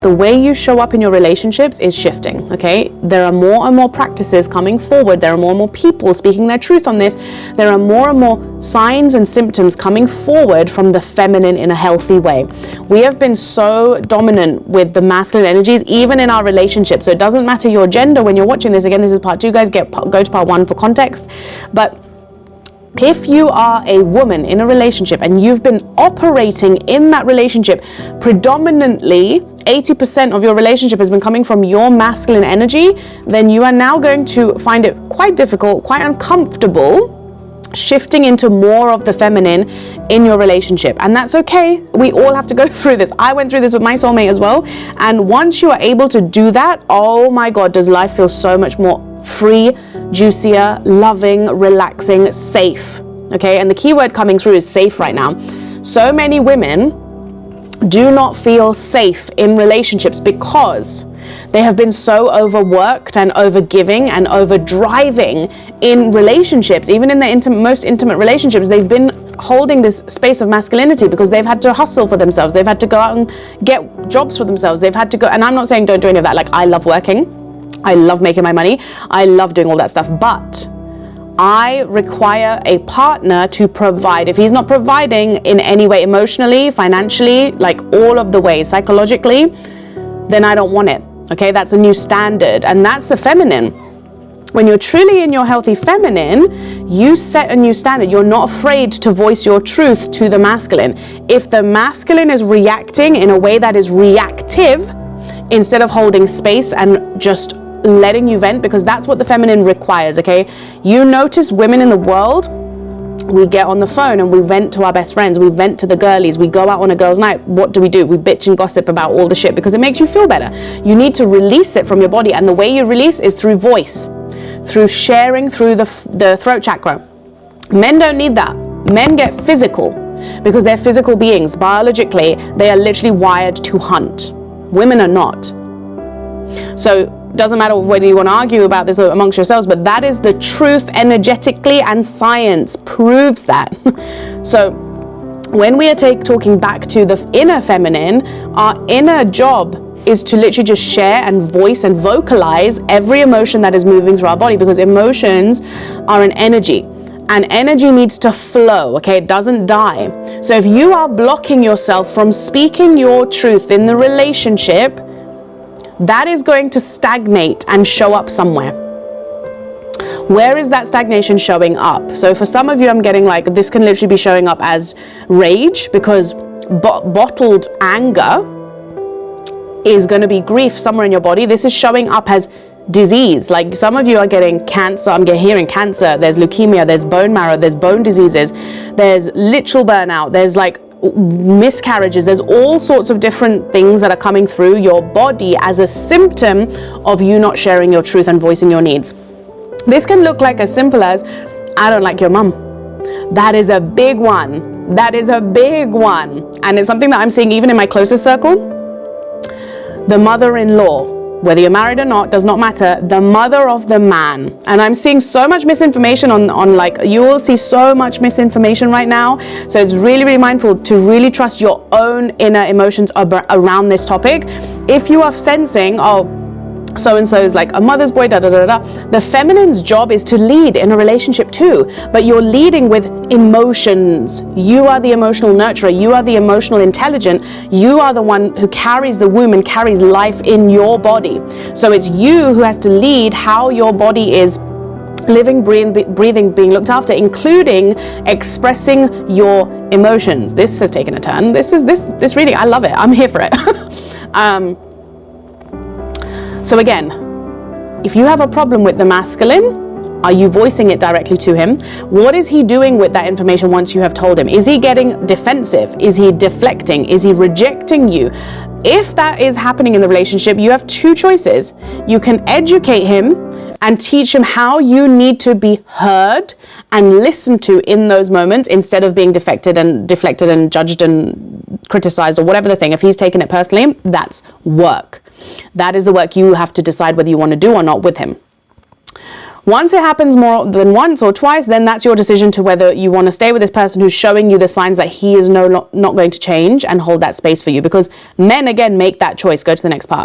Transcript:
The way you show up in your relationships is shifting, okay? There are more and more practices coming forward. There are more and more people speaking their truth on this. There are more and more signs and symptoms coming forward from the feminine in a healthy way. We have been so dominant with the masculine energies, even in our relationships. So it doesn't matter your gender when you're watching this. Again, this is part 2, guys. Go to part 1 for context. But if you are a woman in a relationship and you've been operating in that relationship, predominantly 80% of your relationship has been coming from your masculine energy, then you are now going to find it quite difficult, quite uncomfortable, shifting into more of the feminine in your relationship. And that's okay. We all have to go through this. I went through this with my soulmate as well. And once you are able to do that, oh my God, does life feel so much more free, juicier, loving, relaxing, safe. Okay, and the key word coming through is safe right now. So many women do not feel safe in relationships because they have been so overworked and overgiving and overdriving in relationships. Even in their most intimate relationships, they've been holding this space of masculinity because they've had to hustle for themselves. They've had to go out and get jobs for themselves. They've had to go, and I'm not saying don't do any of that. Like, I love working. I love making my money. I love doing all that stuff, but I require a partner to provide. If he's not providing in any way, emotionally, financially, like all of the ways, psychologically, then I don't want it. Okay, that's a new standard, and that's the feminine. When you're truly in your healthy feminine, you set a new standard. You're not afraid to voice your truth to the masculine. If the masculine is reacting in a way that is reactive, instead of holding space and just letting you vent, because that's what the feminine requires, okay? You notice women in the world, we get on the phone and we vent to our best friends, we vent to the girlies, we go out on a girls' night. What do? We bitch and gossip about all the shit because it makes you feel better. You need to release it from your body, and the way you release is through voice, through sharing, through the throat chakra. Men don't need that. Men get physical because they're physical beings. Biologically, they are literally wired to hunt. Women are not. So doesn't matter whether you want to argue about this amongst yourselves, but that is the truth energetically, and science proves that. So when we are talking back to the inner feminine, our inner job is to literally just share and voice and vocalize every emotion that is moving through our body, because emotions are an energy. And energy needs to flow, okay? It doesn't die. So if you are blocking yourself from speaking your truth in the relationship, that is going to stagnate and show up somewhere. Where is that stagnation showing up? So for some of you, I'm getting like, this can literally be showing up as rage, because bottled anger is going to be grief somewhere in your body. This is showing up as disease. Like some of you are getting cancer. I'm hearing cancer. There's leukemia. There's bone marrow. There's bone diseases. There's literal burnout. There's like miscarriages. There's all sorts of different things that are coming through your body as a symptom of you not sharing your truth and voicing your needs. This can look like as simple as, I don't like your mum. That is a big one. That is a big one. And it's something that I'm seeing even in my closest circle. The mother-in-law, whether you're married or not, does not matter, the mother of the man. And I'm seeing so much misinformation on like, you will see so much misinformation right now. So it's really, really mindful to really trust your own inner emotions around this topic. If you are sensing, oh, so-and-so is like a mother's boy, the feminine's job is to lead in a relationship too, but you're leading with emotions. You are the emotional nurturer. You are the emotional intelligent. You are the one who carries the womb and carries life in your body. So it's you who has to lead how your body is living, breathing, being looked after, including expressing your emotions. This has taken a turn. This reading, I love it. I'm here for it. So again, if you have a problem with the masculine, are you voicing it directly to him? What is he doing with that information once you have told him? Is he getting defensive? Is he deflecting? Is he rejecting you? If that is happening in the relationship, you have two choices. You can educate him and teach him how you need to be heard and listened to in those moments, instead of being deflected and judged and criticized or whatever the thing. If he's taken it personally, that's work. That is the work you have to decide whether you want to do or not with him. Once it happens more than once or twice, then that's your decision to whether you want to stay with this person who's showing you the signs that he is not going to change and hold that space for you. Because men, again, make that choice. Go to the next part.